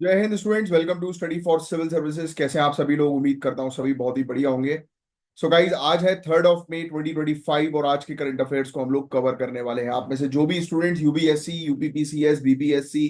जय Hind students, welcome to study for civil services. कैसे हैं आप सभी लोग? उम्मीद करता हूं सभी बहुत ही बढ़िया होंगे। सो गाइज, आज है 3 मई 2025 और आज के करंट अफेयर्स को हम लोग कवर करने वाले हैं। आप में से जो भी स्टूडेंट्स यूपीएससी, यूपीपीसीएस, बीपीएससी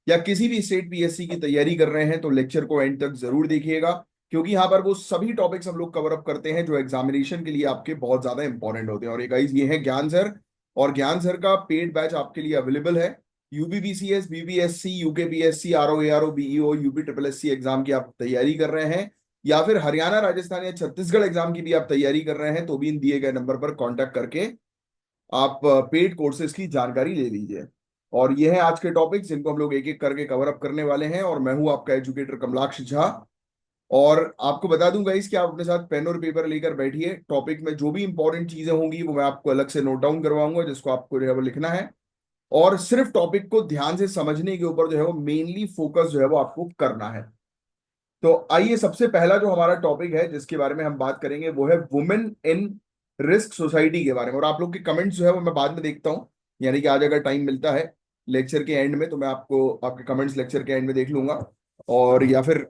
या किसी भी स्टेट पीएससी की तैयारी कर रहे हैं तो लेक्चर को एंड तक जरूर देखिएगा, क्योंकि यहाँ पर वो सभी टॉपिक्स हम लोग कवर अप करते हैं जो एग्जामिनेशन के लिए आपके बहुत ज्यादा इंपॉर्टेंट होते हैं। और ये गाइज, ये है ज्ञान सर, और ज्ञान सर का पेड बैच आपके लिए अवेलेबल है। UPPCS, BPSC, UKPSC, RO, ARO, BEO, UP triple SC exam की आप तैयारी कर रहे हैं, या फिर हरियाणा, राजस्थान या छत्तीसगढ़ एग्जाम की भी आप तैयारी कर रहे हैं, तो भी इन दिए गए नंबर पर कांटेक्ट करके आप पेड कोर्सेज की जानकारी ले लीजिए। और ये है आज के टॉपिक जिनको हम लोग एक एक करके कवर अप करने वाले हैं। और मैं हूं आपका एजुकेटर कमलाक्ष झा। और आपको बता दूंगा इसकि आप अपने साथ पेन और पेपर लेकर बैठिए। टॉपिक में जो भी इंपॉर्टेंट चीजें होंगी वो मैं आपको अलग से नोट डाउन करवाऊंगा, जिसको आपको जो है वो लिखना है। और सिर्फ टॉपिक को ध्यान से समझने के ऊपर जो है वो मेनली फोकस जो है वो आपको करना है। तो आइए, सबसे पहला जो हमारा टॉपिक है जिसके बारे में हम बात करेंगे वो है वुमेन इन रिस्क सोसाइटी के बारे में। और आप लोग के कमेंट्स जो है वो मैं बाद में देखता हूँ, यानी कि आज अगर टाइम मिलता है लेक्चर के एंड में तो मैं आपको आपके कमेंट्स लेक्चर के एंड में देख लूंगा, और या फिर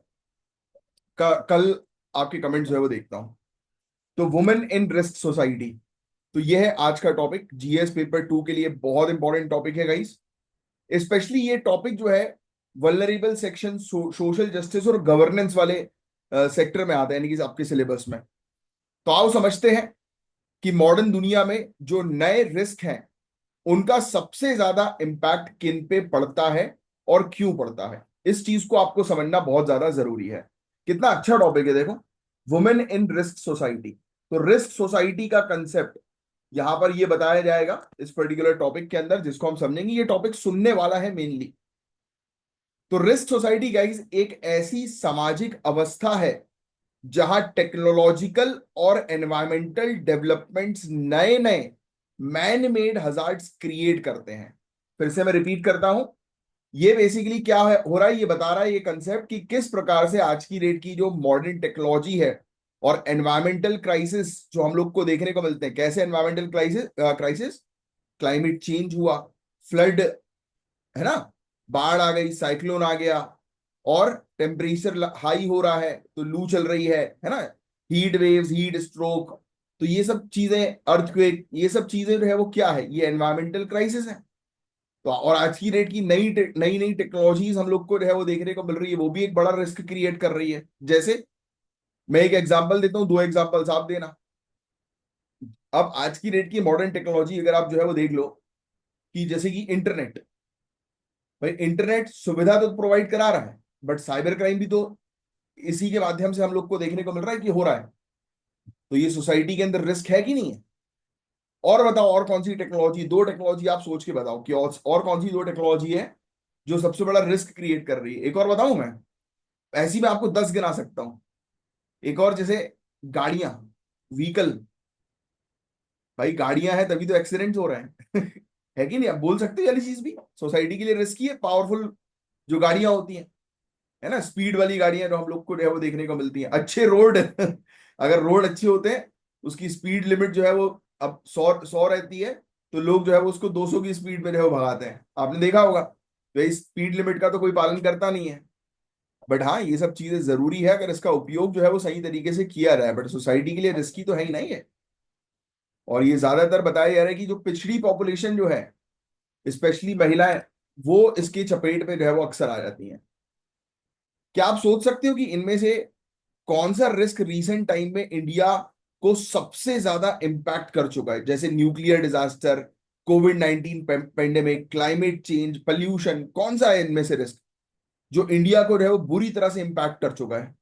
कल आपके कमेंट्स जो है वो देखता हूँ। तो वुमेन इन रिस्क सोसाइटी, तो यह है आज का टॉपिक। जीएस पेपर 2 के लिए बहुत इंपॉर्टेंट टॉपिक है गाइस। स्पेशली ये टॉपिक जो है वल्नरेबल सेक्शन, सोशल जस्टिस और गवर्नेंस वाले सेक्टर में आता है, यानी कि आपके सिलेबस में। तो आओ समझते हैं कि मॉडर्न दुनिया में जो नए रिस्क हैं उनका सबसे ज्यादा इम्पैक्ट किन पे पड़ता है और क्यों पड़ता है। इस चीज को आपको समझना बहुत ज्यादा जरूरी है। कितना अच्छा टॉपिक है देखो, वुमेन इन रिस्क सोसाइटी। तो रिस्क सोसाइटी का कंसेप्ट यहां पर ये बताया जाएगा इस पर्टिकुलर टॉपिक के अंदर, जिसको हम समझेंगे। ये टॉपिक सुनने वाला है मेनली। तो रिस्क सोसाइटी गाइस एक ऐसी सामाजिक अवस्था है जहां टेक्नोलॉजिकल और एनवायरमेंटल डेवलपमेंट्स नए नए मैन मेड हजार्ड्स क्रिएट करते हैं। फिर से मैं रिपीट करता हूं, ये बेसिकली क्या है हो रहा है, ये बता रहा है ये कंसेप्ट कि किस प्रकार से आज की डेट की जो मॉडर्न टेक्नोलॉजी है और एनवायरमेंटल क्राइसिस जो हम लोग को देखने को मिलते हैं। कैसे environmental crisis? Crisis, climate change हुआ, फ्लड, है ना, बाढ़ आ गई, साइक्लोन आ गया, और टेम्परेचर हाई हो रहा है तो लू चल रही है ना, हीट वेव्स, हीट स्ट्रोक। तो ये सब चीजें, अर्थक्वेक, ये सब चीजें जो है वो क्या है, ये एनवायरमेंटल क्राइसिस है। तो और आज की डेट की नई नई नई टेक्नोलॉजीज हम लोग को जो है वो देखने को मिल रही है, वो भी एक बड़ा रिस्क क्रिएट कर रही है। जैसे मैं एक एग्जांपल देता हूँ, दो एग्जांपल्स आप देना। अब आज की डेट की मॉडर्न टेक्नोलॉजी अगर आप जो है वो देख लो, कि जैसे कि इंटरनेट। भाई इंटरनेट सुविधा तो प्रोवाइड करा रहा है, बट साइबर क्राइम भी तो इसी के माध्यम से हम लोग को देखने को मिल रहा है कि हो रहा है। तो ये सोसाइटी के अंदर रिस्क है कि नहीं है? और बताओ, और कौन सी टेक्नोलॉजी, दो टेक्नोलॉजी आप सोच के बताओ कि और कौन सी दो टेक्नोलॉजी है जो सबसे बड़ा रिस्क क्रिएट कर रही है। एक और बताऊं मैं? ऐसी मैं आपको 10 गिना सकता हूं। एक और, जैसे गाड़ियां, व्हीकल। भाई गाड़ियां हैं तभी तो एक्सीडेंट हो रहे हैं है कि नहीं? आप बोल सकते हो वाली चीज भी सोसाइटी के लिए रिस्की है। पावरफुल जो गाड़ियां होती हैं, है ना, स्पीड वाली गाड़ियां जो हम लोग को जो है वो देखने को मिलती हैं, अच्छे रोड अगर रोड अच्छे होते हैं, उसकी स्पीड लिमिट जो है वो अब 100 रहती है, तो लोग जो है वो उसको 200 की स्पीड में जो है वो भगाते हैं। आपने देखा होगा। तो इस स्पीड लिमिट का तो कोई पालन करता नहीं है। बट हाँ, ये सब चीजें जरूरी है अगर इसका उपयोग जो है वो सही तरीके से किया जाए। बट सोसाइटी के लिए रिस्की तो है ही नहीं है। और ये ज्यादातर बताया जा रहा है कि जो पिछड़ी पॉपुलेशन जो है, स्पेशली महिलाएं, वो इसकी चपेट में जो है वो अक्सर आ जाती हैं। क्या आप सोच सकते हो कि इनमें से कौन सा रिस्क रीसेंट टाइम में इंडिया को सबसे ज्यादा इंपैक्ट कर चुका है? जैसे nuclear disaster, Covid 19 pandemic, climate change, pollution. कौन सा है इनमें से रिस्क जो इंडिया को जो है वो बुरी तरह से इंपैक्ट कर चुका है?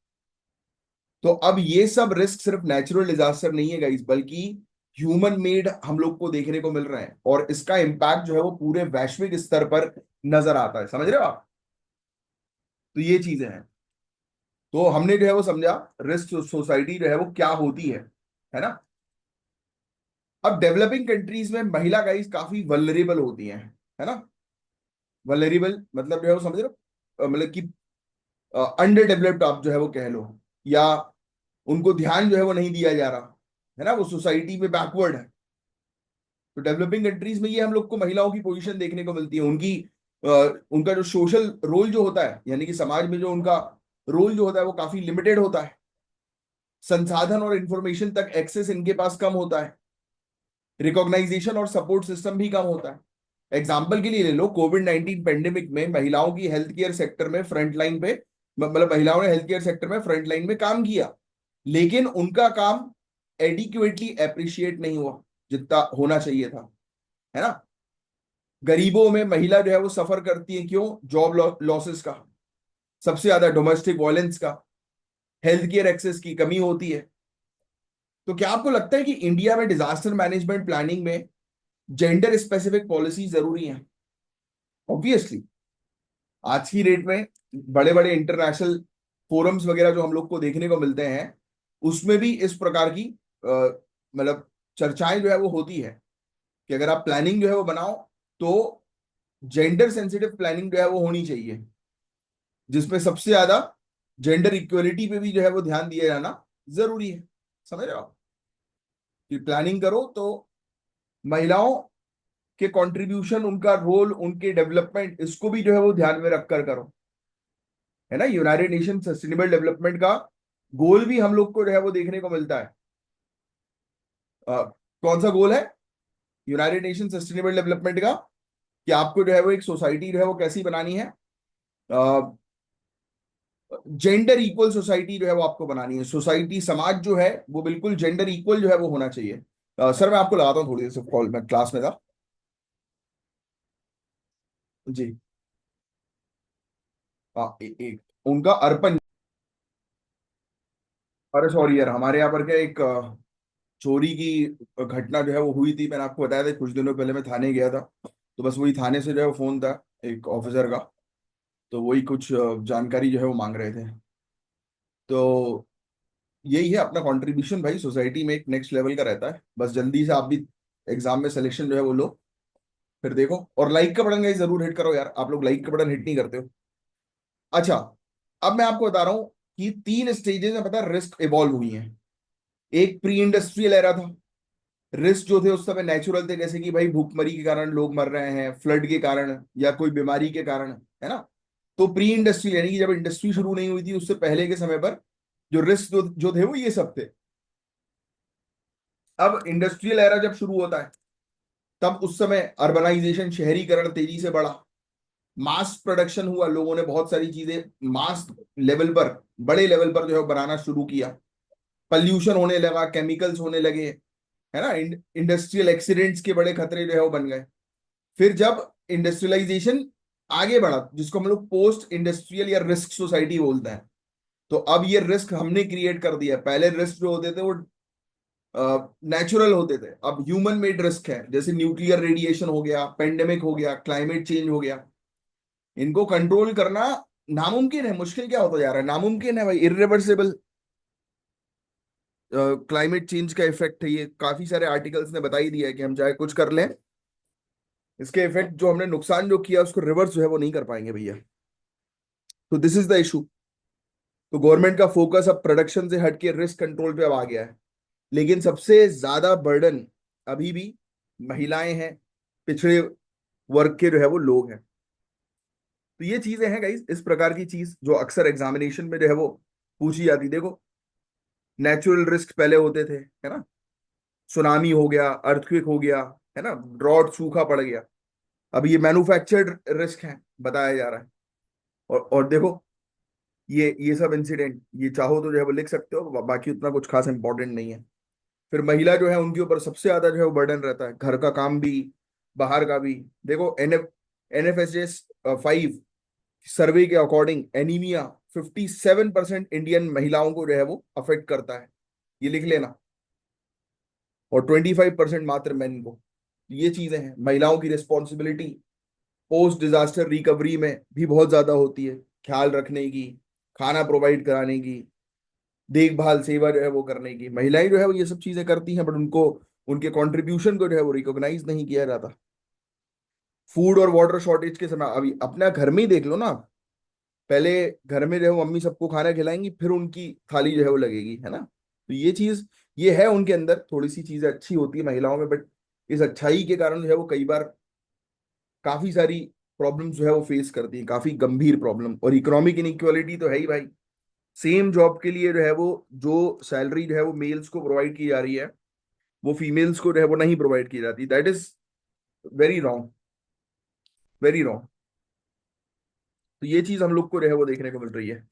तो अब ये सब रिस्क सिर्फ नेचुरल डिजास्टर नहीं है गाइस, बल्कि ह्यूमन मेड हम लोग को देखने को मिल रहा है, और इसका इंपैक्ट जो है वो पूरे वैश्विक स्तर पर नजर आता है। समझ रहे हो आप? तो ये चीजें हैं। तो हमने जो है वो समझा रिस्क सोसाइटी जो है वो क्या होती है ना। अब डेवलपिंग कंट्रीज में महिला गाइस काफी वल्नरेबल होती हैं, है ना। वल्नरेबल मतलब जो है वो समझ रहे हो, मतलब कि अंडर डेवलप्ड आप जो है वो कह लो, या उनको ध्यान जो है वो नहीं दिया जा रहा, है ना, वो सोसाइटी में बैकवर्ड है। तो डेवलपिंग कंट्रीज में ये हम लोग को महिलाओं की पोजीशन देखने को मिलती है, उनकी उनका जो सोशल रोल जो होता है, यानी कि समाज में जो उनका रोल जो होता है वो काफी लिमिटेड होता है। संसाधन और इंफॉर्मेशन तक एक्सेस इनके पास कम होता है। रिकॉग्नाइजेशन और सपोर्ट सिस्टम भी कम होता है। एग्जाम्पल के लिए ले लो, कोविड 19 पेंडेमिक में महिलाओं की हेल्थ केयर सेक्टर में फ्रंट लाइन पे, मतलब महिलाओं ने हेल्थ केयर सेक्टर में फ्रंट लाइन में काम किया, लेकिन उनका काम एडिक्वेटली अप्रिशिएट नहीं हुआ जितना होना चाहिए था, है ना। गरीबों में महिला जो है वो सफर करती है, क्यों? जॉब लॉसेस का, सबसे ज्यादा डोमेस्टिक वायलेंस का, हेल्थ केयर एक्सेस की कमी होती है। तो क्या आपको लगता है कि इंडिया में डिजास्टर मैनेजमेंट प्लानिंग में जेंडर स्पेसिफिक पॉलिसी जरूरी है? ऑब्वियसली आज की डेट में बड़े बड़े इंटरनेशनल फोरम्स वगैरह जो हम लोग को देखने को मिलते हैं, उसमें भी इस प्रकार की मतलब चर्चाएं जो है वो होती है कि अगर आप प्लानिंग जो है वो बनाओ तो जेंडर सेंसिटिव प्लानिंग जो है वो होनी चाहिए, जिसमें सबसे ज्यादा जेंडर इक्वलिटी पे भी जो है वो ध्यान दिया जाना जरूरी है। समझ रहे हो आप? कि प्लानिंग करो तो महिलाओं के कंट्रीब्यूशन, उनका रोल, उनके डेवलपमेंट, इसको भी जो है वो ध्यान में रखकर करो, है ना। यूनाइटेड नेशन सस्टेनेबल डेवलपमेंट का गोल भी हम लोग को जो है वो देखने को मिलता है। कौन सा गोल है यूनाइटेड नेशन सस्टेनेबल डेवलपमेंट का? कि आपको जो है वो एक सोसाइटी जो है वो कैसी बनानी है, जेंडर इक्वल सोसाइटी जो है वो आपको बनानी है। सोसाइटी, समाज जो है वो बिल्कुल जेंडर इक्वल जो है वो होना चाहिए। सर मैं आपको लगाता हूँ थोड़ी देर से कॉल, मैं क्लास में था। जी। एक उनका अर्पण। अरे सॉरी यार, हमारे यहाँ पर क्या एक चोरी की घटना जो है वो हुई थी। मैंने आपको बताया था कुछ दिनों पहले मैं थाने गया था, तो बस वही थाने से जो है वो फोन था एक ऑफिसर का, तो वही कुछ जानकारी जो है वो मांग रहे थे। तो यही है अपना कंट्रीब्यूशन भाई, सोसाइटी में एक नेक्स्ट लेवल का रहता है। बस जल्दी से आप भी एग्जाम में सिलेक्शन जो है वो लो, फिर देखो। और लाइक का बटन गाइस जरूर हिट करो यार, आप लोग लाइक का बटन हिट नहीं करते हो। अच्छा, अब मैं आपको बता रहा हूँ कि 3 स्टेजेस में पता है रिस्क इवॉल्व हुई हैं। एक प्री इंडस्ट्रियल एरा था। रिस्क जो थे उस समय नेचुरल थे, जैसे कि भाई भूखमरी के कारण लोग मर रहे हैं, फ्लड के कारण या कोई बीमारी के कारण, है ना। तो प्री इंडस्ट्रियल यानी कि जब इंडस्ट्री शुरू नहीं हुई थी उससे पहले के समय पर जो रिस्क जो थे वो ये सब थे। अब इंडस्ट्रियल एरा जब शुरू होता है, तब उस समय अर्बनाइजेशन, शहरीकरण तेजी से बढ़ा, मास प्रोडक्शन हुआ, लोगों ने बहुत सारी चीजें मास लेवल पर, बड़े लेवल पर जो है बनाना शुरू किया। पॉल्यूशन होने लगा, केमिकल्स होने लगे, है ना। इंडस्ट्रियल एक्सीडेंट्स के बड़े खतरे जो है वो बन गए। फिर जब इंडस्ट्रियलाइजेशन आगे बढ़ा, जिसको हम लोग पोस्ट इंडस्ट्रियल या रिस्क सोसाइटी बोलते हैं, तो अब ये रिस्क हमने क्रिएट कर दिया। पहले रिस्क जो होते थे वो नेचुरल होते थे, अब ह्यूमन मेड रिस्क है, जैसे न्यूक्लियर रेडिएशन हो गया, पेंडेमिक हो गया, क्लाइमेट चेंज हो गया। इनको कंट्रोल करना नामुमकिन है। मुश्किल क्या होता जा रहा है? नामुमकिन है भाई, इरिवर्सिबल क्लाइमेट चेंज का इफेक्ट है ये। काफी सारे आर्टिकल्स ने बता ही दिया है कि हम चाहे कुछ कर लें, इसके इफेक्ट जो हमने नुकसान जो किया उसको रिवर्स जो है वो नहीं कर पाएंगे भैया। तो दिस इज द इशू। तो गवर्नमेंट का फोकस अब प्रोडक्शन से हटके रिस्क कंट्रोल पे अब आ गया है। लेकिन सबसे ज्यादा बर्डन अभी भी महिलाएं हैं, पिछड़े वर्ग के जो है वो लोग हैं। तो ये चीजें हैं गाइस, इस प्रकार की चीज जो अक्सर एग्जामिनेशन में जो है वो पूछी जाती। देखो, नेचुरल रिस्क पहले होते थे, है ना। सुनामी हो गया, अर्थक्वेक हो गया, है ना, ड्रॉट, सूखा पड़ गया। अब ये मैन्युफैक्चर्ड रिस्क है, बताया जा रहा है। और देखो, ये सब इंसिडेंट, ये चाहो तो जो है वो लिख सकते हो, बाकी उतना कुछ खास इंपॉर्टेंट नहीं है। फिर महिला जो है उनके ऊपर सबसे ज्यादा जो है वो बर्डन रहता है, घर का काम भी, बाहर का भी। देखो, NFHS 5 सर्वे के अकॉर्डिंग एनीमिया 57% इंडियन महिलाओं को जो है वो अफेक्ट करता है, ये लिख लेना। और 25% मात्र मेन को। ये चीजें हैं, महिलाओं की रिस्पॉन्सिबिलिटी पोस्ट डिजास्टर रिकवरी में भी बहुत ज्यादा होती है, ख्याल रखने की, खाना प्रोवाइड कराने की, देखभाल सेवा जो है वो करने की। महिलाएं जो है वो ये सब चीजें करती हैं, बट उनको, उनके कंट्रीब्यूशन को जो है वो रिकॉग्नाइज नहीं किया जाता। फूड और वाटर शॉर्टेज के समय अभी अपना घर में ही देख लो ना। पहले घर में जो है वो मम्मी सबको खाना खिलाएंगी, फिर उनकी थाली जो है वो लगेगी, है ना। तो ये चीज, ये है उनके अंदर, थोड़ी सी चीजें अच्छी होती है महिलाओं में, बट इस अच्छाई के कारण जो है वो कई बार काफी सारी प्रॉब्लम जो है वो फेस करती है, काफी गंभीर प्रॉब्लम। और इकोनॉमिक इनइक्वालिटी तो है ही भाई। सेम जॉब के लिए जो है वो, जो सैलरी जो है वो मेल्स को प्रोवाइड की जा रही है, वो फीमेल्स को जो है वो नहीं प्रोवाइड की जाती। That is very wrong, very wrong. तो ये चीज हम लोग को जो है वो देखने को मिल रही है,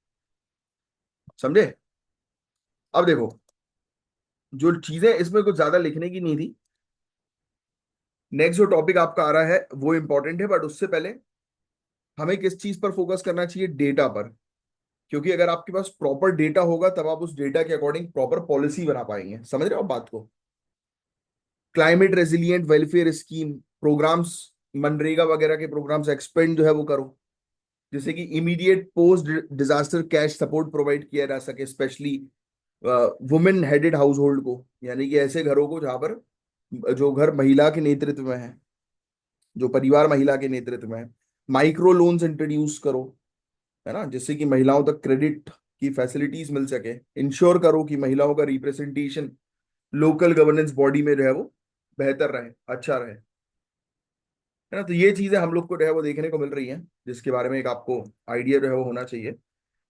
समझे। अब देखो, जो चीजें इसमें कुछ ज्यादा लिखने की नहीं थी, नेक्स्ट जो टॉपिक आपका आ रहा है वो इंपॉर्टेंट है, बट उससे पहले हमें किस चीज पर फोकस करना चाहिए? डेटा पर। क्योंकि अगर आपके पास प्रॉपर डेटा होगा तब आप उस डेटा के अकॉर्डिंग प्रॉपर पॉलिसी बना पाएंगे। समझ रहे हो आप बात को? Climate resilient welfare scheme programmes, MNREGA वगैरह के प्रोग्राम्स एक्सपेंड जो है वो करो, जैसे कि immediate post disaster cash support provide किया जा सके, specially women headed house hold को, यानी कि ऐसे घरों को जहां पर जो घर महिला के नेतृत्व में है, जो परिवार महिला के नेतृत्व में है। माइक्रो लोन्स इंट्रोड्यूस करो, है ना, जिससे कि महिलाओं तक क्रेडिट की फैसिलिटीज मिल सके। इंश्योर करो कि महिलाओं का रिप्रेजेंटेशन लोकल गवर्नेंस बॉडी में जो है वो बेहतर रहे, अच्छा रहे, है ना। तो ये चीजें हम लोग को जो है वो देखने को मिल रही हैं, जिसके बारे में एक आपको आइडिया जो है वो होना चाहिए।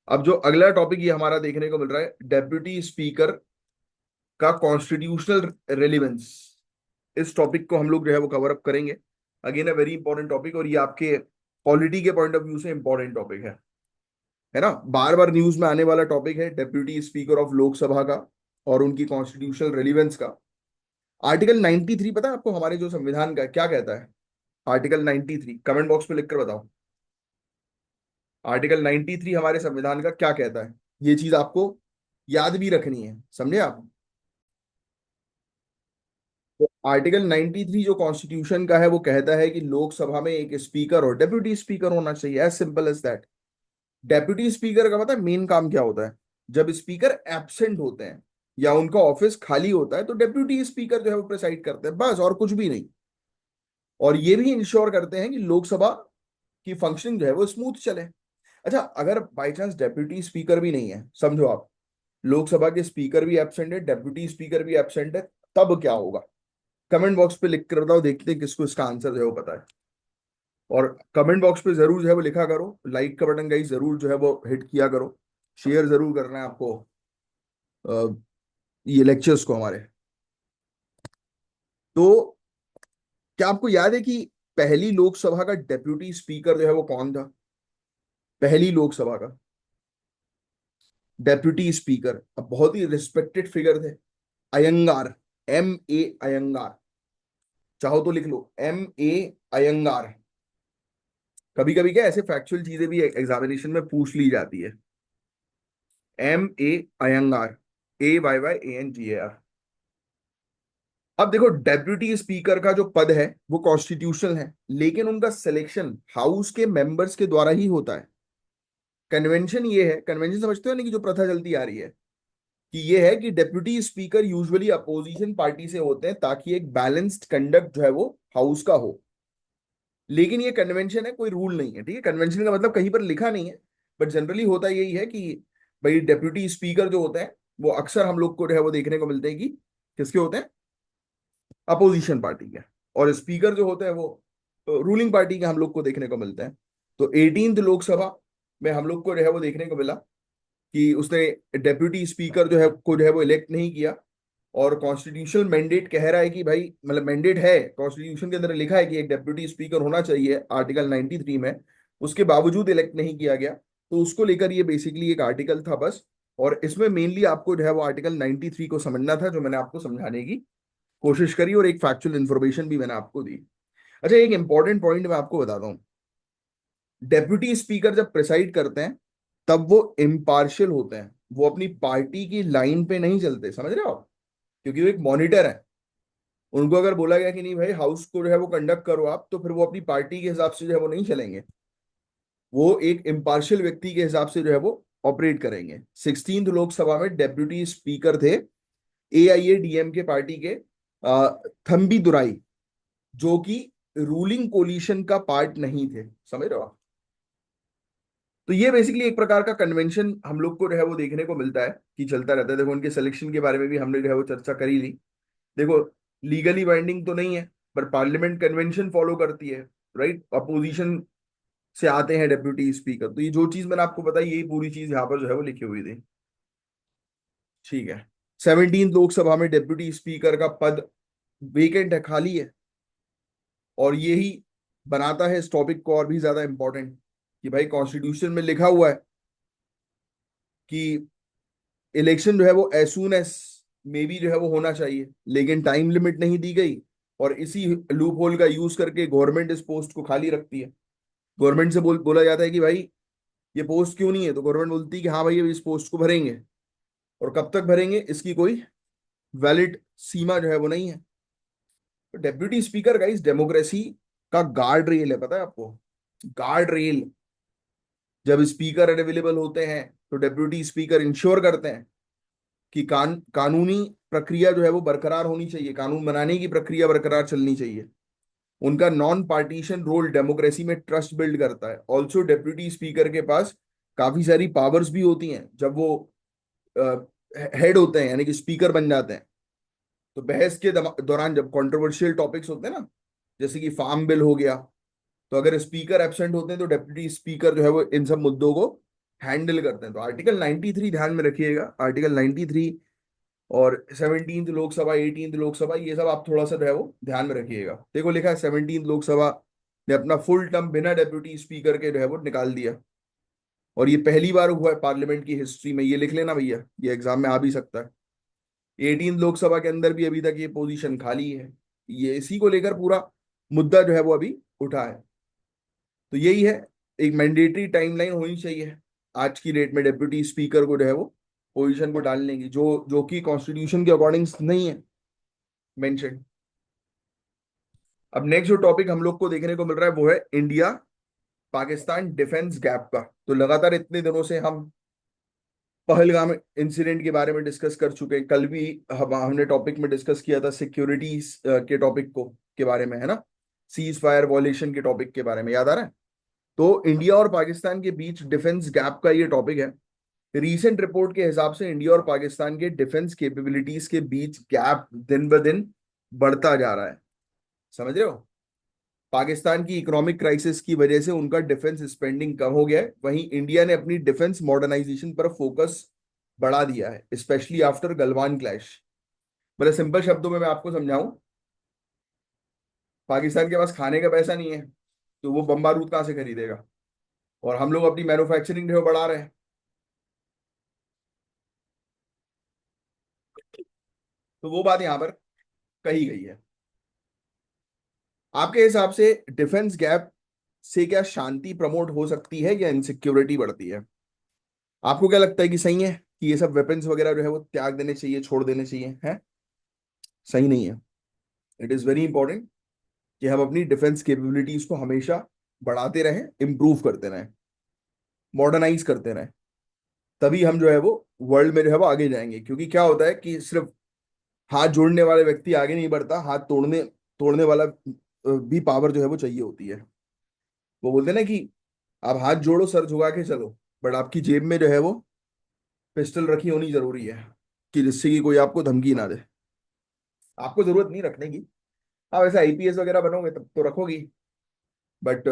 अब जो अगला टॉपिक ये हमारा देखने को मिल रहा है, डेप्यूटी स्पीकर का कॉन्स्टिट्यूशनल रेलिवेंस। इस टॉपिक को हम लोग जो है वो कवर अप करेंगे। Again a very important topic, और ये आपके पॉलिटी के पॉइंट ऑफ व्यू से इंपॉर्टेंट टॉपिक है ना। बार बार न्यूज में आने वाला टॉपिक है डेप्यूटी स्पीकर ऑफ लोकसभा का और उनकी कॉन्स्टिट्यूशनल रेलिवेंस का। आर्टिकल 93 पता है आपको हमारे जो संविधान का क्या कहता है? आर्टिकल 93 कमेंट बॉक्स पे लिखकर बताओ। आर्टिकल 93 हमारे संविधान का क्या कहता है? ये चीज आपको याद भी रखनी है, समझे आप। तो आर्टिकल 93 जो कॉन्स्टिट्यूशन का है वो कहता है कि लोकसभा में एक स्पीकर और डेप्यूटी स्पीकर होना चाहिए, as simple as that. Deputy speaker का पता है मेन काम क्या होता है? जब स्पीकर एब्सेंट होते हैं या उनका ऑफिस खाली होता है तो डेप्यूटी स्पीकर जो है वो प्रिसाइड करते हैं, बस, और कुछ भी नहीं। और ये भी इंश्योर करते हैं कि लोकसभा की फंक्शनिंग जो है वो स्मूथ चले। अच्छा, अगर बाई चांस डेप्यूटी स्पीकर भी नहीं है, समझो आप, लोकसभा के स्पीकर भी एब्सेंट है, डेप्यूटी स्पीकर भी एब्सेंट है, तब क्या होगा? कमेंट बॉक्स पे लिख कर बताओ, देखते हैं किसको इसका आंसर जो है वो पता है। और कमेंट बॉक्स पे जरूर जो है वो लिखा करो, लाइक का बटन गाइस जरूर जो है वो हिट किया करो, शेयर जरूर करना है आपको अ, ये लेक्चर्स को हमारे। तो क्या आपको याद है कि पहली लोकसभा का डेप्यूटी स्पीकर जो है वो कौन था? पहली लोकसभा का डेप्यूटी स्पीकर, अब बहुत ही रिस्पेक्टेड फिगर थे, अयंगार, M A अयंगार। चाहो तो लिख लो, M A अयंगार। कभी कभी क्या ऐसे फैक्चुअल चीजें भी एग्जामिनेशन में पूछ ली जाती है। M A Iyengar, AYYANGAR। अब देखो, डेप्यूटी स्पीकर का जो पद है वो कॉन्स्टिट्यूशनल है, लेकिन उनका सिलेक्शन हाउस के मेंबर्स के द्वारा ही होता है। कन्वेंशन ये है, कन्वेंशन समझते हो ना, कि जो प्रथा चलती आ रही है, कि ये है कि deputy speaker usually opposition party से होते हैं ताकि एक बैलेंस्ड कंडक्ट जो है वो हाउस का हो। लेकिन ये कन्वेंशन है, कोई रूल नहीं है, ठीक है। कन्वेंशन का मतलब कहीं पर लिखा नहीं है, बट जनरली होता यही है कि भाई डेप्यूटी स्पीकर जो होते हैं वो अक्सर हम लोग को जो है वो देखने को मिलते हैं कि किसके होते हैं? अपोजिशन पार्टी के। और स्पीकर जो होते हैं वो रूलिंग पार्टी के हम लोग को देखने को मिलते हैं। तो 18th लोकसभा में हम लोग को जो है वो देखने को मिला कि उसने डेप्यूटी स्पीकर जो है को जो है वो इलेक्ट नहीं किया। और कॉन्स्टिट्यूशनल मैंडेट कह रहा है कि भाई, मतलब मैंडेट है, कॉन्स्टिट्यूशन के अंदर लिखा है कि एक डेप्यूटी स्पीकर होना चाहिए आर्टिकल 93 में, उसके बावजूद इलेक्ट नहीं किया गया। तो उसको लेकर ये बेसिकली एक आर्टिकल था बस। और इसमें मेनली आपको जो है वो आर्टिकल 93 को समझना था, जो मैंने आपको समझाने की कोशिश करी, और एक फैक्चुअल इंफॉर्मेशन भी मैंने आपको दी। अच्छा, एक इंपॉर्टेंट पॉइंट मैं आपको बताता हूँ। डेप्यूटी स्पीकर जब प्रिसाइड करते हैं तब वो इम्पार्शियल होते हैं, वो अपनी पार्टी की लाइन पे नहीं चलते, समझ रहे हो आप? क्योंकि वो एक मॉनिटर है। उनको अगर बोला गया कि नहीं भाई हाउस को जो है वो कंडक्ट करो आप, तो फिर वो अपनी पार्टी के हिसाब से जो है वो नहीं चलेंगे। वो एक इम्पार्शियल व्यक्ति के हिसाब से जो है वो ऑपरेट करेंगे। 16th लोकसभा में डेप्यूटी स्पीकर थे AIADMK पार्टी के थम्बी दुराई, जो कि रूलिंग कोलिशन का पार्ट नहीं थे, समझ रहे हो आप? तो ये बेसिकली एक प्रकार का कन्वेंशन हम लोग को जो है वो देखने को मिलता है कि चलता रहता है। देखो, उनके सिलेक्शन के बारे में भी हमने जो है वो चर्चा करी ली। देखो, लीगली बाइंडिंग तो नहीं है, पर पार्लियामेंट कन्वेंशन फॉलो करती है, राइट। अपोजिशन से आते हैं डेप्यूटी स्पीकर। तो ये जो चीज मैंने आपको बताई यही पूरी चीज यहाँ पर जो है वो लिखी हुई थी। ठीक है। 17 लोकसभा में डेप्यूटी स्पीकर का पद वेकेंट है, खाली है। और यही बनाता है इस टॉपिक को और भी ज्यादा इंपॉर्टेंट कि भाई कॉन्स्टिट्यूशन में लिखा हुआ है कि इलेक्शन जो है वो as soon as may be जो है वो होना चाहिए, लेकिन टाइम लिमिट नहीं दी गई। और इसी लूप होल का यूज करके गवर्नमेंट इस पोस्ट को खाली रखती है। गवर्नमेंट से बोला जाता है कि भाई ये पोस्ट क्यों नहीं है, तो गवर्नमेंट बोलती है कि हाँ भाई अब इस पोस्ट को भरेंगे। और कब तक भरेंगे इसकी कोई वैलिड सीमा जो है वो नहीं है। तो डेप्यूटी स्पीकर गाइस डेमोक्रेसी का गार्ड रेल है, पता है आपको? Guard rail. जब स्पीकर अवेलेबल होते हैं तो डेप्यूटी स्पीकर इंश्योर करते हैं कि कानूनी प्रक्रिया जो है वो बरकरार होनी चाहिए, कानून बनाने की प्रक्रिया बरकरार चलनी चाहिए। उनका नॉन पार्टीशन रोल डेमोक्रेसी में ट्रस्ट बिल्ड करता है। ऑल्सो डेप्यूटी स्पीकर के पास काफी सारी पावर्स भी होती हैं जब वो हेड होते हैं, यानी कि स्पीकर बन जाते हैं। तो बहस के दौरान जब कंट्रोवर्शियल टॉपिक्स होते हैं ना, जैसे कि फार्म बिल हो गया, तो अगर स्पीकर एब्सेंट होते हैं तो डेप्यूटी स्पीकर जो है वो इन सब मुद्दों को हैंडल करते हैं। तो आर्टिकल 93 ध्यान में रखिएगा, आर्टिकल 93 और 17th लोकसभा, 18th लोकसभा, ये सब आप थोड़ा सा जो है वो ध्यान में रखिएगा। देखो लिखा है 17th लोकसभा ने अपना फुल टर्म बिना डेप्यूटी स्पीकर के जो है वो निकाल दिया। और ये पहली बार हुआ है पार्लियामेंट की हिस्ट्री में, ये लिख लेना भैया, ये एग्जाम में आ भी सकता है। 18th लोकसभा के अंदर भी अभी तक ये पोजीशन खाली है। ये इसी को लेकर पूरा मुद्दा जो है वो अभी उठा है। तो यही है, एक मैंडेटरी टाइमलाइन होनी चाहिए आज की डेट में डेप्यूटी स्पीकर को जो है वो पोजीशन को डालने की, जो जो कि कॉन्स्टिट्यूशन के अकॉर्डिंग नहीं है मेंशन। अब नेक्स्ट जो टॉपिक हम लोग को देखने को मिल रहा है वो है इंडिया पाकिस्तान डिफेंस गैप का। तो लगातार इतने दिनों से हम पहलगाम इंसिडेंट के बारे में डिस्कस कर चुके हैं। कल भी हमने टॉपिक में डिस्कस किया था सिक्योरिटीज के टॉपिक को के बारे में, है ना? सीज फायर वॉलेशन के टॉपिक के बारे में याद आ रहा है? तो इंडिया और पाकिस्तान के बीच डिफेंस गैप का ये टॉपिक है। रीसेंट रिपोर्ट के हिसाब से इंडिया और पाकिस्तान के डिफेंस कैपेबिलिटीज के बीच गैप दिन ब दिन बढ़ता जा रहा है। समझ रहे हो? पाकिस्तान की इकोनॉमिक क्राइसिस की वजह से उनका डिफेंस स्पेंडिंग कम हो गया है, वहीं इंडिया ने अपनी डिफेंस मॉडर्नाइजेशन पर फोकस बढ़ा दिया है, स्पेशली आफ्टर गलवान क्लैश। मतलब सिंपल शब्दों में मैं आपको समझाऊं, पाकिस्तान के पास खाने का पैसा नहीं है तो वो बम बारूद कहाँ से खरीदेगा? और हम लोग अपनी मैन्युफैक्चरिंग जो है बढ़ा रहे हैं। तो वो बात यहाँ पर कही गई है। आपके हिसाब से डिफेंस गैप से क्या शांति प्रमोट हो सकती है या इनसिक्योरिटी बढ़ती है? आपको क्या लगता है कि सही है कि ये सब वेपन्स वगैरह जो है वो त्याग देने चाहिए, छोड़ देने चाहिए? है सही नहीं है। इट इज वेरी इंपॉर्टेंट कि हम अपनी डिफेंस कैपेबिलिटीज को हमेशा बढ़ाते रहें, इंप्रूव करते रहें, मॉडर्नाइज करते रहें। तभी हम जो है वो वर्ल्ड में जो है वो आगे जाएंगे। क्योंकि क्या होता है कि सिर्फ हाथ जोड़ने वाले व्यक्ति आगे नहीं बढ़ता, हाथ तोड़ने तोड़ने वाला भी पावर जो है वो चाहिए होती है। वो बोलते हैं ना कि आप हाथ जोड़ो सर झुका के चलो, बट आपकी जेब में जो है वो पिस्टल रखी होनी जरूरी है कि जिससे कि कोई आपको धमकी ना दे। आपको जरूरत नहीं रखने की, हाँ वैसे आईपीएस वगैरह बनोगे तब तो रखोगी, बट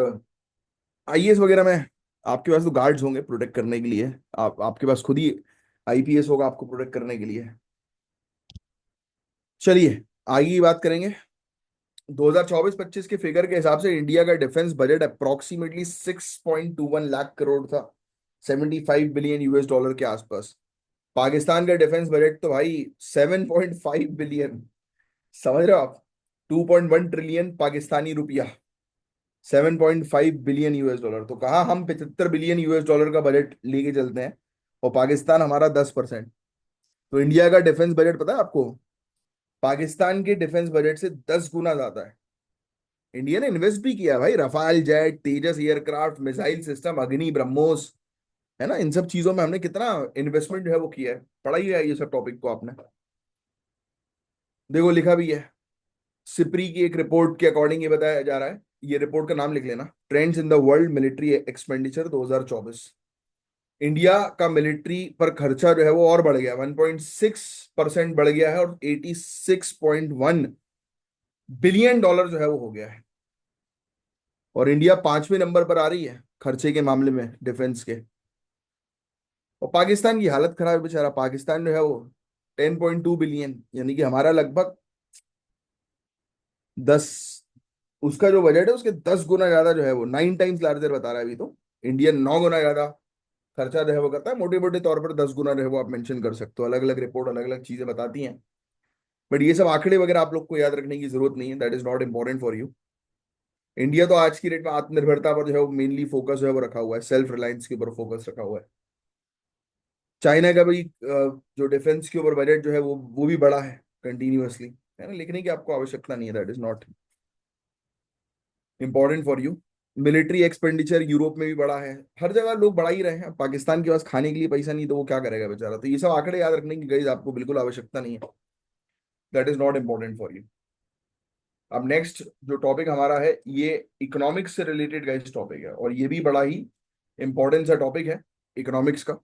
आईएएस वगैरह में आपके पास तो गार्ड्स होंगे प्रोटेक्ट करने के लिए। आपके पास खुद ही आईपीएस होगा आपको प्रोटेक्ट करने के लिए। चलिए आगे की बात करेंगे। 2024-25 के फिगर के हिसाब से इंडिया का defence budget approximately 6.21 lakh crore था, 75 बिलियन यूएस डॉलर के आसपास। पाकिस्तान का डिफेंस बजट तो भाई 7.5 बिलियन। समझ रहे हो आप? 2.1 ट्रिलियन पाकिस्तानी रुपया, 7.5 बिलियन यूएस डॉलर। तो कहा हम 75 बिलियन यूएस डॉलर का बजट लेके चलते हैं और पाकिस्तान हमारा 10%। तो इंडिया का डिफेंस बजट पता है आपको पाकिस्तान के डिफेंस बजट से 10 गुना ज्यादा है। इंडिया ने इन्वेस्ट भी किया भाई, रफाल जेट, तेजस एयरक्राफ्ट, मिसाइल सिस्टम, अग्नि, ब्रह्मोस, है ना? इन सब चीजों में हमने कितना इन्वेस्टमेंट जो है वो किया है। पढ़ा ही है ये सब टॉपिक को आपने, देखो लिखा भी है। सिप्री की एक रिपोर्ट के अकॉर्डिंग ये बताया जा रहा है, ये रिपोर्ट का नाम लिख लेना, trends in the world military expenditure 2024। India का मिलिट्री पर खर्चा जो है वो और बढ़ गया, 1.6% बढ़ गया है और 86.1 बिलियन डॉलर जो है वो हो गया है। और इंडिया 5वें नंबर पर आ रही है खर्चे के मामले में डिफेंस के। और पाकिस्तान की हालत खराब है बेचारा। पाकिस्तान जो है वो 10.2 बिलियन, यानी कि हमारा लगभग 10, उसका जो बजट है उसके 10 गुना ज्यादा जो है वो 9 टाइम्स लार्जर बता रहा है अभी तो। इंडियन 9 गुना ज्यादा खर्चा जो है वो करता है। मोटे मोटे तौर पर 10 गुना जो है वो आप मेंशन कर सकते हो। अलग अलग रिपोर्ट अलग अलग चीजें बताती हैं, बट ये सब आंकड़े वगैरह आप लोग को याद रखने की जरूरत नहीं है। That is not important for you. India तो आज की डेट में आत्मनिर्भरता पर जो है वो मेनली फोकस जो है वो रखा हुआ है, सेल्फ रिलायंस के ऊपर फोकस रखा हुआ है। चाइना का भी जो डिफेंस के ऊपर बजट जो है वो भी बड़ा है कंटिन्यूअसली, है ना। लिखने की आपको आवश्यकता नहीं है, that is not important for you. Military expenditure Europe में भी बड़ा है। हर जगह लोग बढ़ा ही रहे हैं। पाकिस्तान के पास खाने के लिए पैसा नहीं तो वो क्या करेगा बेचारा। तो ये सब आंकड़े याद रखने की गाइस आपको बिल्कुल आवश्यकता नहीं है। That is not important for you. अब नेक्स्ट जो टॉपिक हमारा है ये इकोनॉमिक्स से रिलेटेड गाइस टॉपिक है, और ये भी बड़ा ही इंपॉर्टेंट सा टॉपिक है इकोनॉमिक्स का,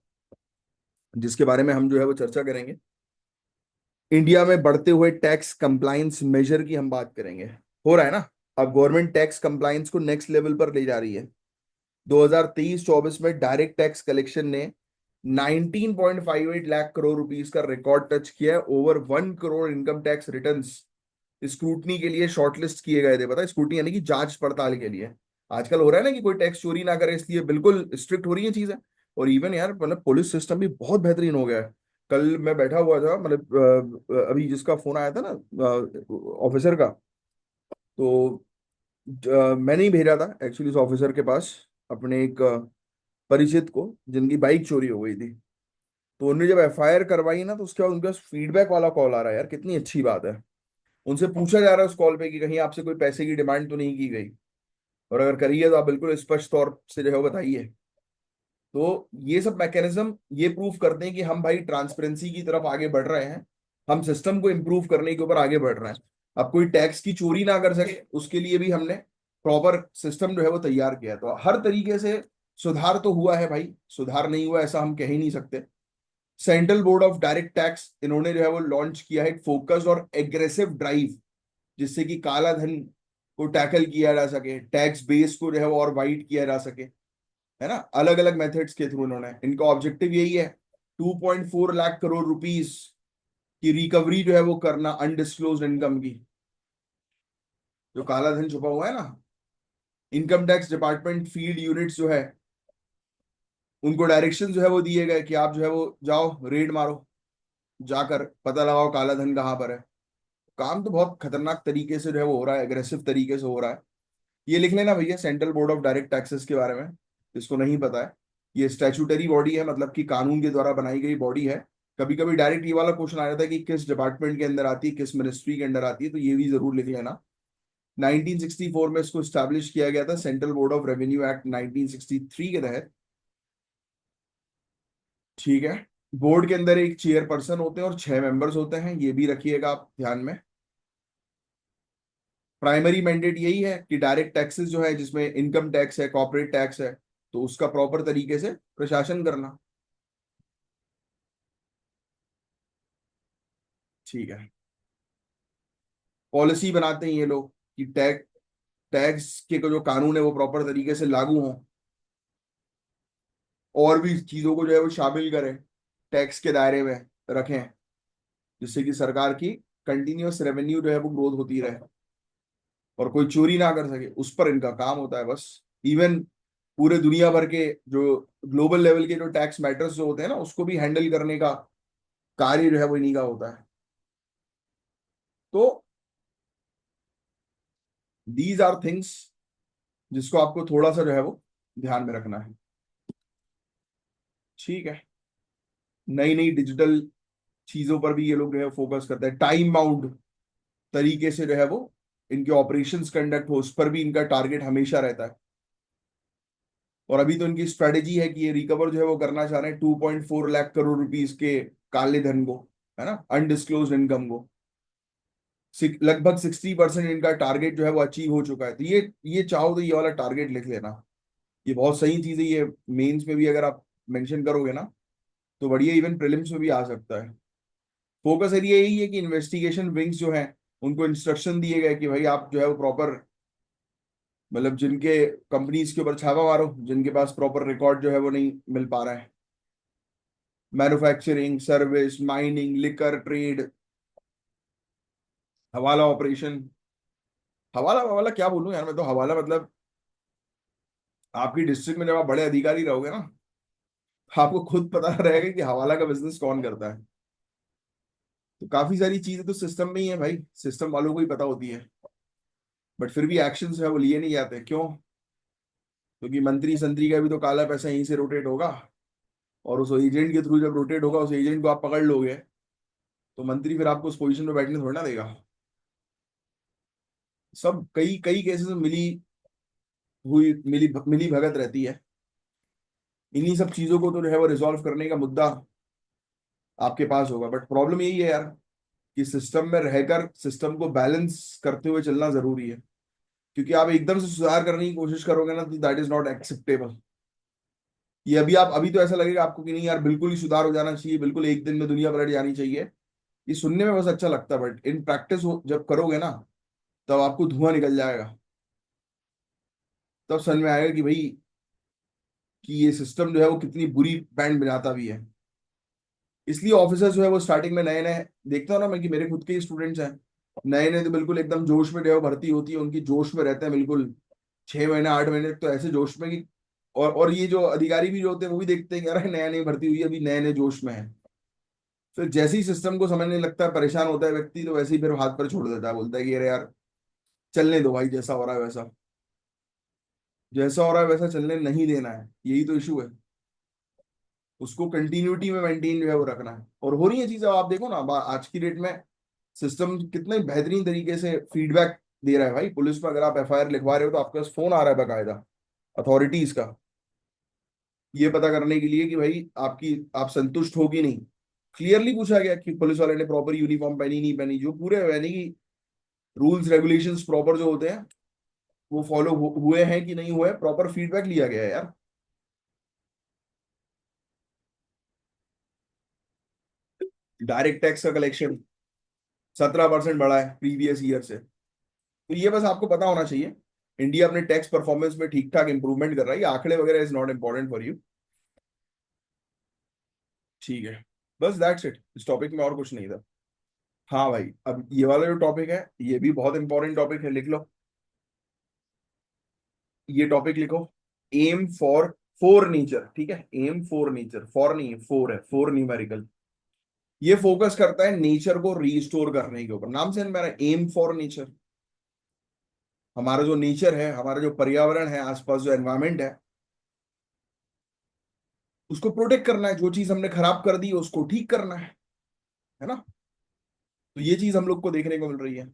जिसके बारे में हम जो है वो चर्चा करेंगे। इंडिया में बढ़ते हुए टैक्स कंप्लायंस मेजर की हम बात करेंगे। हो रहा है ना। अब गवर्नमेंट टैक्स कंप्लायंस को नेक्स्ट लेवल पर ले जा रही है। 2023-24 में डायरेक्ट टैक्स कलेक्शन ने 19.58 लाख करोड़ रुपीस का रिकॉर्ड टच किया है। Over 1 crore income tax returns scrutiny के लिए शॉर्टलिस्ट किए गए थे। पता है, स्क्रूटनी यानी कि जांच पड़ताल के लिए। आजकल हो रहा है ना कि कोई टैक्स चोरी ना करे, इसलिए बिल्कुल स्ट्रिक्ट हो रही है चीजें। और इवन यार मतलब पुलिस सिस्टम भी बहुत बेहतरीन हो गया है। कल मैं बैठा हुआ था, मतलब अभी जिसका फोन आया था ना ऑफिसर का, तो मैंने ही भेजा था एक्चुअली उस ऑफिसर के पास अपने एक परिचित को, जिनकी बाइक चोरी हो गई थी। तो उन्होंने जब एफआईआर करवाई ना, तो उसके बाद उनके पास फीडबैक वाला कॉल आ रहा है। यार कितनी अच्छी बात है। उनसे पूछा जा रहा है उस कॉल पे कि कहीं आपसे कोई पैसे की डिमांड तो नहीं की गई, और अगर करी है तो आप बिल्कुल स्पष्ट तौर से जो है वो बताइए। तो ये सब मैकेनिज्म ये प्रूव करते हैं कि हम भाई ट्रांसपेरेंसी की तरफ आगे बढ़ रहे हैं। हम सिस्टम को इम्प्रूव करने के ऊपर आगे बढ़ रहे हैं। अब कोई टैक्स की चोरी ना कर सके उसके लिए भी हमने प्रॉपर सिस्टम जो है वो तैयार किया है। तो हर तरीके से सुधार तो हुआ है भाई, सुधार नहीं हुआ ऐसा हम कह ही नहीं सकते। Central board of direct tax इन्होंने जो है वो लॉन्च किया है एक फोकस और एग्रेसिव ड्राइव, जिससे कि काला धन को टैकल किया जा सके, टैक्स बेस को जो है वो और वाइड किया जा सके, है ना। अलग अलग मेथड्स के थ्रू इन्होंने, इनका ऑब्जेक्टिव यही है 2.4 लाख करोड़ रुपीस की रिकवरी जो है वो करना अनडिस्क्लोज्ड इनकम की, जो काला धन छुपा हुआ है ना। Income tax department field units जो है उनको डायरेक्शन जो है वो दिए गए कि आप जो है वो जाओ रेड मारो, जाकर पता लगाओ काला धन कहाँ पर है। काम तो बहुत खतरनाक तरीके से जो है वो हो रहा है, एग्रेसिव तरीके से हो रहा है। ये लिख लेना भैया central board of direct taxes के बारे में, जिसको नहीं पता है। ये स्टैट्यूटरी बॉडी है, मतलब कि कानून के द्वारा बनाई गई बॉडी है। कभी कभी डायरेक्ट ये वाला क्वेश्चन आ जाता है कि किस डिपार्टमेंट के अंदर आती है, किस मिनिस्ट्री के अंदर आती है, तो ये भी जरूर लिख लेना। 1964 में इसको स्टैब्लिश किया गया था, central board of revenue act 1963 के तहत। ठीक है। बोर्ड के अंदर एक चेयरपर्सन होते हैं और 6 मेंबर्स होते हैं, ये भी रखिएगा आप ध्यान में। प्राइमरी मैंडेट यही है कि डायरेक्ट टैक्सेस जो है, जिसमें इनकम टैक्स है, कॉर्पोरेट टैक्स है, तो उसका प्रॉपर तरीके से प्रशासन करना। ठीक है। पॉलिसी बनाते हैं ये लोग कि टैक्स के जो कानून है वो प्रॉपर तरीके से लागू हों, और भी चीजों को जो है वो शामिल करें, टैक्स के दायरे में रखें, जिससे कि सरकार की कंटिन्यूअस रेवेन्यू जो है वो ग्रोथ होती रहे और कोई चोरी ना कर सके। उस पर इनका काम होता है बस। इवन पूरे दुनिया भर के जो ग्लोबल लेवल के जो टैक्स मैटर्स जो होते हैं ना, उसको भी हैंडल करने का कार्य जो है वो इन्हीं का होता है। तो दीज आर थिंग्स जिसको आपको थोड़ा सा जो है वो ध्यान में रखना है। ठीक है। नई नई डिजिटल चीजों पर भी ये लोग जो है फोकस करते हैं। टाइम बाउंड तरीके से जो है वो इनके ऑपरेशंस कंडक्ट हो, उस पर भी इनका टारगेट हमेशा रहता है। और अभी तो इनकी स्ट्रेटेजी है कि ये रिकवर जो है वो करना चाह रहे हैं 2.4 लाख करोड़ रुपीस के काले धन को, है ना, अनडिस्क्लोज इनकम को। लगभग 60% इनका टारगेट जो है वो अचीव हो चुका है। तो ये चाहो तो ये वाला टारगेट लिख लेना। ये बहुत सही चीज है। ये मेंस में भी अगर आप मेंशन करोगे ना तो बढ़िया, इवन प्रीलिम्स में भी आ सकता है। फोकस एरिया यही है कि इन्वेस्टिगेशन विंग्स जो है उनको इंस्ट्रक्शन दिए गए कि भाई आप जो है वो प्रॉपर मतलब जिनके कंपनीज के ऊपर छापा मारो, जिनके पास प्रॉपर रिकॉर्ड जो है वो नहीं मिल पा रहा है। Manufacturing, service, mining, liquor trade, हवाला ऑपरेशन। हवाला हवाला क्या बोलूं यार, मैं तो हवाला मतलब आपकी डिस्ट्रिक्ट में जब आप बड़े अधिकारी रहोगे ना, आपको खुद पता रहेगा कि हवाला का बिजनेस कौन करता है। तो काफी सारी चीजें तो सिस्टम में ही है भाई, सिस्टम वालों को ही पता होती है। बट फिर भी एक्शन जो है वो लिए नहीं जाते, क्यों? क्योंकि मंत्री संतरी का भी तो काला पैसा यहीं से रोटेट होगा, और उस एजेंट के थ्रू जब रोटेट होगा, उस एजेंट को आप पकड़ लोगे, तो मंत्री फिर आपको उस पोजीशन में बैठने थोड़ी ना देगा। सब कई कई केसेस में मिली भगत रहती है। इन्हीं सब चीजों को तो जो है वो रिजॉल्व करने का मुद्दा आपके पास होगा। बट प्रॉब्लम यही है यार, कि सिस्टम में रहकर सिस्टम को बैलेंस करते हुए चलना जरूरी है। क्योंकि आप एकदम से सुधार करने की कोशिश करोगे ना, तो दैट इज नॉट एक्सेप्टेबल। ये अभी तो ऐसा लगेगा आपको कि नहीं यार, बिल्कुल ही सुधार हो जाना चाहिए, बिल्कुल एक दिन में दुनिया पलट जानी चाहिए। ये सुनने में बस अच्छा लगता है, बट इन प्रैक्टिस जब करोगे ना, तब आपको धुआं निकल जाएगा। तब समझ में आएगा कि भाई, कि ये सिस्टम जो है वो कितनी बुरी बैंड बजाता भी है। इसलिए ऑफिसर्स जो है वो स्टार्टिंग में नए नए, देखता हूँ ना मैं कि मेरे खुद के ही स्टूडेंट्स हैं, नए नए तो बिल्कुल एकदम जोश में जो है वो भर्ती होती है उनकी, जोश में रहते हैं बिल्कुल। 6 महीने 8 महीने तक तो ऐसे जोश में कि, और ये जो अधिकारी भी जो होते हैं वो भी देखते हैं कि अरे नया नई भर्ती हुई है, अभी नए नए जोश में है। फिर जैसे ही सिस्टम को समझने लगता है, परेशान होता है व्यक्ति, तो वैसे ही फिर हाथ पर छोड़ देता है, बोलता है कि अरे यार, चलने दो भाई, जैसा हो रहा है वैसा, जैसा हो रहा है वैसा चलने नहीं देना है, यही तो इशू है। उसको कंटिन्यूटी में मेंटेन जो है वो रखना है, और हो रही है चीजें। आप देखो ना, आज की डेट में सिस्टम कितने बेहतरीन तरीके से फीडबैक दे रहा है भाई। पुलिस में अगर आप एफआईआर लिखवा रहे हो, तो आपके पास फोन आ रहा है बकायदा अथॉरिटीज का, ये पता करने के लिए कि भाई आपकी, आप संतुष्ट हो कि नहीं। क्लियरली पूछा गया कि पुलिस वाले ने प्रॉपर यूनिफॉर्म पहनी नहीं पहनी, जो पूरे यानी कि रूल्स रेगुलेशंस प्रॉपर जो होते हैं वो फॉलो हुए हैं कि नहीं हुए, प्रॉपर फीडबैक लिया गया है यार। डायरेक्ट टैक्स का कलेक्शन 17% बढ़ा है प्रीवियस ईयर से। तो ये बस आपको पता होना चाहिए, इंडिया अपने टैक्स परफॉर्मेंस में ठीक ठाक इंप्रूवमेंट कर रहा है। ये आंकड़े वगैरह is not important for you. ठीक है, बस दैट्स इट, इस टॉपिक में और कुछ नहीं था। हाँ भाई, अब ये वाला जो टॉपिक है, ये भी बहुत इंपॉर्टेंट टॉपिक है, लिख लो। ये टॉपिक लिखो, एम फॉर, फोर नेचर, ठीक है? एम फॉर नेचर, फॉर नहीं है, फोर है, फोर न्यूमेरिकल। ये फोकस करता है नेचर को रीस्टोर करने के ऊपर, नाम से मेरा एम फॉर नेचर। हमारा जो नेचर है, हमारा जो पर्यावरण है, आसपास जो एनवायरमेंट है, उसको प्रोटेक्ट करना है। जो चीज हमने खराब कर दी उसको ठीक करना है ना? तो ये चीज हम लोग को देखने को मिल रही है।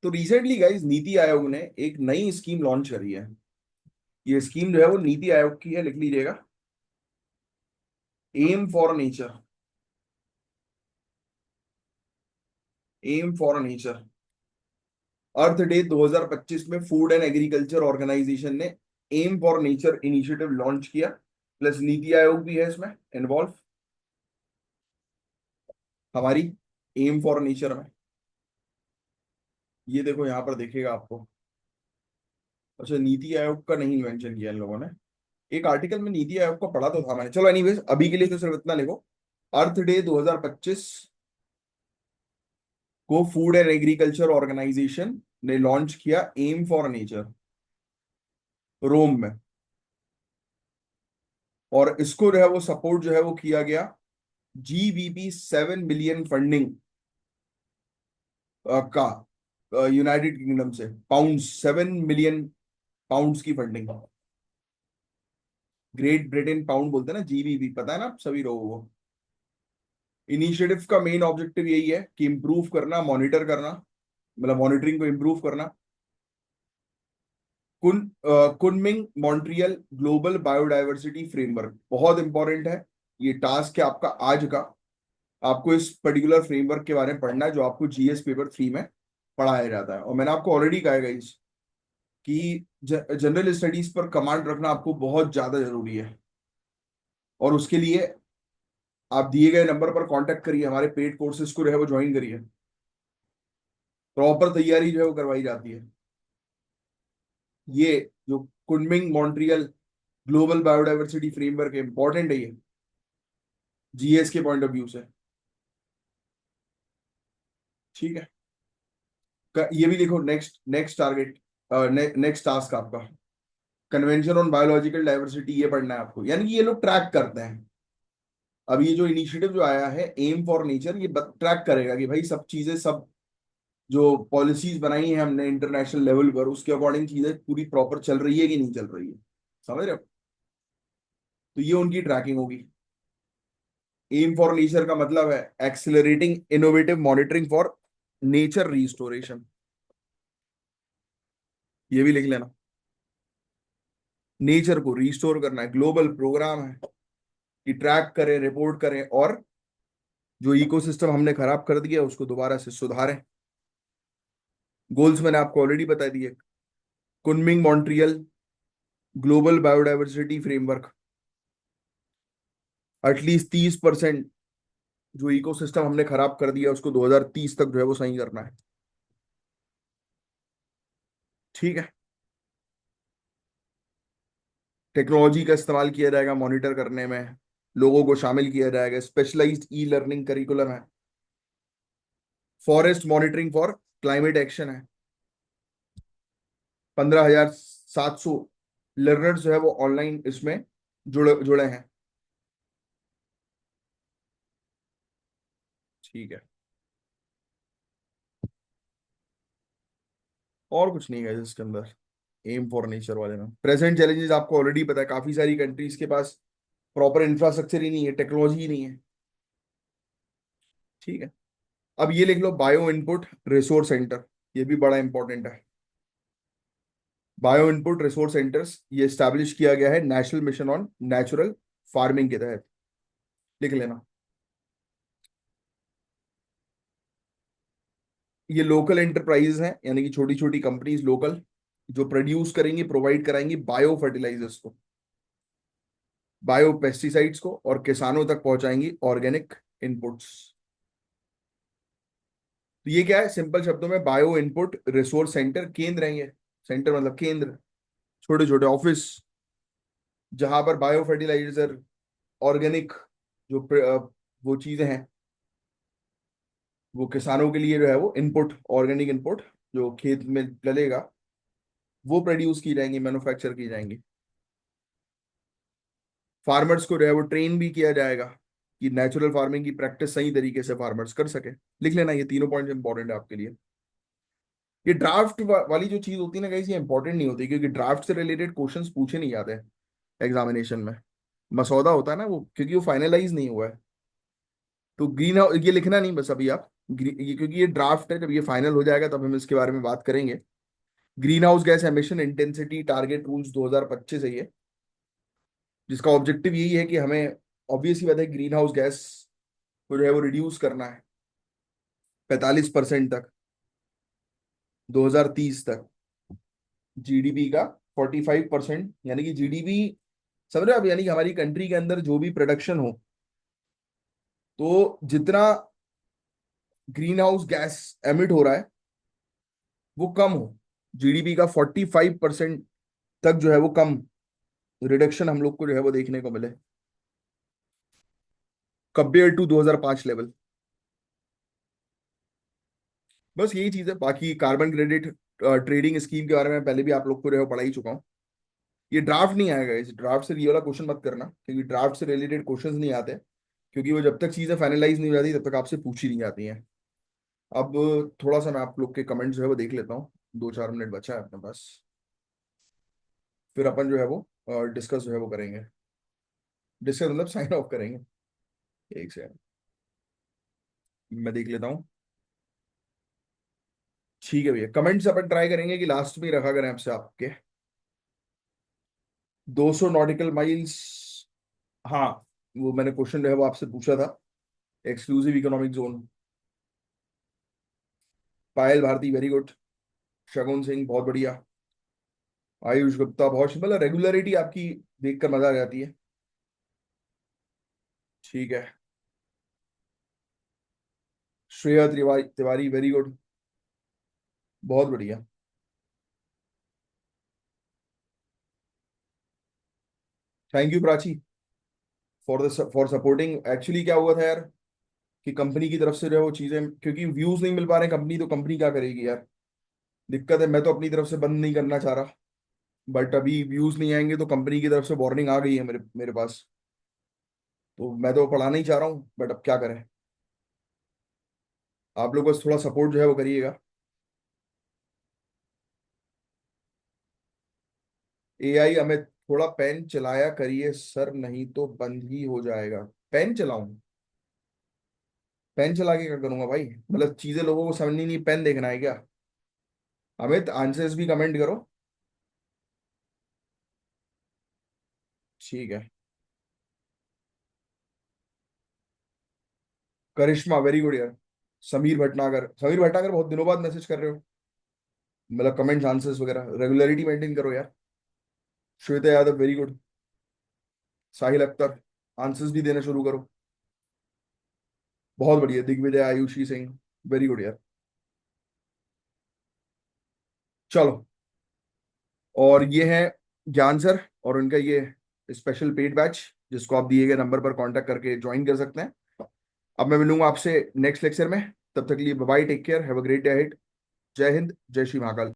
तो रिसेंटली गाइस, नीति आयोग ने एक नई स्कीम लॉन्च करी है। ये स्कीम जो है वो नीति आयोग की है, लिख लीजिएगा, M for nature. M for nature, Earth Day 2025 में फूड एंड एग्रीकल्चर ऑर्गेनाइजेशन ने M for nature initiative launch किया। प्लस नीति आयोग भी है इसमें इन्वॉल्व, हमारी एम फॉर नेचर में। ये देखो यहाँ पर देखेगा आपको। अच्छा, नीति आयोग का नहीं मेंशन किया इन लोगों ने। एक आर्टिकल में नीति आयोग को पढ़ा तो था मैंने। चलो एनीवेज, अभी के लिए तो सिर्फ इतना लिखो, अर्थ डे 2025 को फूड एंड एग्रीकल्चर ऑर्गेनाइजेशन ने लॉन्च किया एम फॉर नेचर, रोम में। और इसको जो है वो सपोर्ट जो है वो किया गया GBP 7 बिलियन फंडिंग का, यूनाइटेड किंगडम से, पाउंड 7 मिलियन पाउंड्स की फंडिंग। ग्रेट ब्रिटेन पाउंड बोलते हैं ना, GBP, पता है ना आप सभी लोगों को। इनिशिएटिव का मेन ऑब्जेक्टिव यही है कि इंप्रूव करना, मॉनिटर करना, मतलब मॉनिटरिंग को इंप्रूव करना। Kunming Montreal global biodiversity framework बहुत इंपॉर्टेंट है। ये टास्क है आपका आज का, आपको इस पर्टिकुलर फ्रेमवर्क के बारे में पढ़ना है, जो आपको GS पेपर 3 में पढ़ाया जाता है। और मैंने आपको ऑलरेडी कहा है गाइस, कि जनरल स्टडीज पर कमांड रखना आपको बहुत ज्यादा जरूरी है। और उसके लिए आप दिए गए नंबर पर कांटेक्ट करिए, हमारे पेड कोर्सेज को जो है वो ज्वाइन करिए। प्रॉपर तैयारी जो है वो करवाई जाती है। ये जो Kunming Montreal global biodiversity framework है, इंपॉर्टेंट है ये जीएस के पॉइंट ऑफ व्यू से। ठीक है। ये भी देखो, next next target, next task आपका कन्वेंशन ऑन बायोलॉजिकल डाइवर्सिटी, ये पढ़ना है आपको। यानी कि ये लोग ट्रैक करते हैं। अब ये जो इनिशिएटिव जो आया है एम फॉर नेचर, ये ट्रैक करेगा कि भाई सब चीजें, सब जो पॉलिसीज बनाई है हमने इंटरनेशनल लेवल पर, उसके अकॉर्डिंग चीजें पूरी प्रॉपर चल रही है कि नहीं चल रही है। समझ रहे हो? तो ये उनकी ट्रैकिंग होगी। एम फॉर नेचर का मतलब है accelerating innovative monitoring for nature restoration. ये भी लिख लेना। नेचर को रिस्टोर करना है, ग्लोबल प्रोग्राम है कि ट्रैक करें, रिपोर्ट करें, और जो इकोसिस्टम हमने खराब कर दिया उसको दोबारा से सुधारें। गोल्स मैंने आपको ऑलरेडी बता दिए। Kunming Montreal global biodiversity framework, at least 30% जो इकोसिस्टम हमने खराब कर दिया उसको 2030 तक जो है वो सही करना है। ठीक है। टेक्नोलॉजी का इस्तेमाल किया जाएगा मॉनिटर करने में, लोगों को शामिल किया जाएगा, स्पेशलाइज्ड ई लर्निंग करिकुलम है, forest monitoring for climate action है। 15,700 लर्नर्स जो है वो ऑनलाइन इसमें जुड़े जुड़े हैं। ठीक है। और कुछ नहीं है इसके अंदर। एम फॉर नेचर वाले में प्रेजेंट चैलेंजेस आपको ऑलरेडी पता है, काफी सारी कंट्रीज के पास प्रॉपर इंफ्रास्ट्रक्चर ही नहीं है, टेक्नोलॉजी ही नहीं है। ठीक है। अब ये लिख लो, बायो इनपुट रिसोर्स सेंटर, ये भी बड़ा इंपॉर्टेंट है। बायो इनपुट रिसोर्स सेंटर्स ये स्टैब्लिश किया गया है national mission on natural farming के तहत। लिख लेना। ये लोकल एंटरप्राइज हैं, यानी कि छोटी छोटी कंपनीज लोकल, जो प्रोड्यूस करेंगी, प्रोवाइड कराएंगी बायो फर्टिलाइजर्स को, बायो पेस्टिसाइड्स को, और किसानों तक पहुंचाएंगी ऑर्गेनिक इनपुट्स। तो ये क्या है, सिंपल शब्दों में बायो इनपुट रिसोर्स सेंटर केंद्र हैं ये। सेंटर मतलब केंद्र, छोटे छोटे ऑफिस, जहां पर बायो फर्टिलाइजर, ऑर्गेनिक जो वो चीजें हैं, वो किसानों के लिए जो है वो इनपुट, ऑर्गेनिक इनपुट जो खेत में डलेगा, वो प्रोड्यूस की जाएंगी, मैन्युफैक्चर की जाएंगी। फार्मर्स को जो है वो ट्रेन भी किया जाएगा कि नेचुरल फार्मिंग की प्रैक्टिस सही तरीके से फार्मर्स कर सके। लिख लेना, ये तीनों पॉइंट इंपॉर्टेंट है आपके लिए। ये ड्राफ्ट वाली जो चीज होती है ना गाइस, ये इंपॉर्टेंट नहीं होती, क्योंकि ड्राफ्ट से रिलेटेड क्वेश्चंस पूछे नहीं जाते एग्जामिनेशन में। मसौदा होता है ना वो, क्योंकि वो फाइनलाइज नहीं हुआ है। तो ग्रीन हाउस ये लिखना नहीं बस अभी आप, क्योंकि ये ड्राफ्ट है, जब ये फाइनल हो जाएगा तब हम इसके बारे में बात करेंगे। Green house gas emission intensity target rules 2025 है ये, जिसका ऑब्जेक्टिव यही है कि हमें ऑब्वियसली बात है ग्रीन हाउस गैस को जो है वो रिड्यूस करना है 45% तक 2030 तक। जीडीपी का 45%, यानी कि जीडीपी, समझ रहे हो आप, यानी कि हमारी कंट्री के अंदर जो भी प्रोडक्शन हो, तो जितना ग्रीन हाउस गैस एमिट हो रहा है वो कम हो, जीडीपी का 45% तक जो है वो कम रिडक्शन हम लोग को जो है वो देखने को मिले, कंपेयर टू 2005 लेवल। बस यही चीज है। बाकी कार्बन क्रेडिट ट्रेडिंग स्कीम के बारे में पहले भी आप लोग को जो है वो पढ़ा ही चुका हूँ। ये ड्राफ्ट नहीं आएगा, इस ड्राफ्ट से ये वाला क्वेश्चन मत करना, क्योंकि ड्राफ्ट से रिलेटेड क्वेश्चंस नहीं आते, क्योंकि वो जब तक चीजें फाइनलाइज नहीं हो जाती तब तक आपसे पूछी नहीं जाती हैं। अब थोड़ा सा मैं आप लोग के कमेंट्स जो है वो देख लेता हूँ, 2-4 मिनट बचा है अपने पास, फिर अपन जो है वो डिस्कस जो है वो करेंगे। डिस्कस मतलब साइन ऑफ करेंगे। एक सेकंड, मैं देख लेता हूँ। ठीक है भैया, कमेंट्स अपन ट्राई करेंगे कि लास्ट में ही रखा करें आपसे आपके। 200 नॉटिकल माइल्स, हाँ, वो मैंने क्वेश्चन जो है वो आपसे पूछा था। एक्सक्लूसिव इकोनॉमिक जोन, पायल भारती वेरी गुड, शगुन सिंह बहुत बढ़िया, आयुष गुप्ता बहुत, मतलब रेगुलरिटी आपकी देखकर मजा आ जाती है। ठीक है। श्रेया तिवारी तिवारी वेरी गुड, बहुत बढ़िया। Thank you Prachi for supporting. Actually क्या हुआ था यार कि कंपनी की तरफ से जो है वो चीजें, क्योंकि व्यूज नहीं मिल पा रहे कंपनी, तो कंपनी क्या करेगी यार। दिक्कत है, मैं तो अपनी तरफ से बंद नहीं करना चाह रहा, बट अभी व्यूज नहीं आएंगे तो कंपनी की तरफ से वार्निंग आ गई है मेरे मेरे पास। तो मैं तो पढ़ाना ही चाह रहा हूँ, बट अब क्या करें। आप लोग बस थोड़ा सपोर्ट जो है वो करिएगा। एआई हमें थोड़ा पेन चलाया करिए सर, नहीं तो बंद ही हो जाएगा। पेन चलाऊं? पेन चला के क्या करूंगा भाई, मतलब चीजें लोगों को समझनी नहीं, पेन देखना है क्या। अमित आंसर्स भी कमेंट करो। ठीक है। करिश्मा वेरी गुड यार। समीर भटनागर बहुत दिनों बाद मैसेज कर रहे हो, मतलब कमेंट्स आंसर्स वगैरह, रेगुलरिटी मेंटेन करो यार। Shweta Yadav very good. Sahil Akhtar answers भी देना शुरू करो। बहुत बढ़िया। दिग्विजय आयुषी सिंह वेरी गुड यार। चलो, और ये है ज्ञान सर और उनका ये स्पेशल पेड बैच, जिसको आप दिए गए नंबर पर कांटेक्ट करके ज्वाइन कर सकते हैं। अब मैं मिलूंगा आपसे नेक्स्ट लेक्चर में। तब तक के लिए bye, take care, have a great day ahead. जय हिंद, जय श्री महाकाल।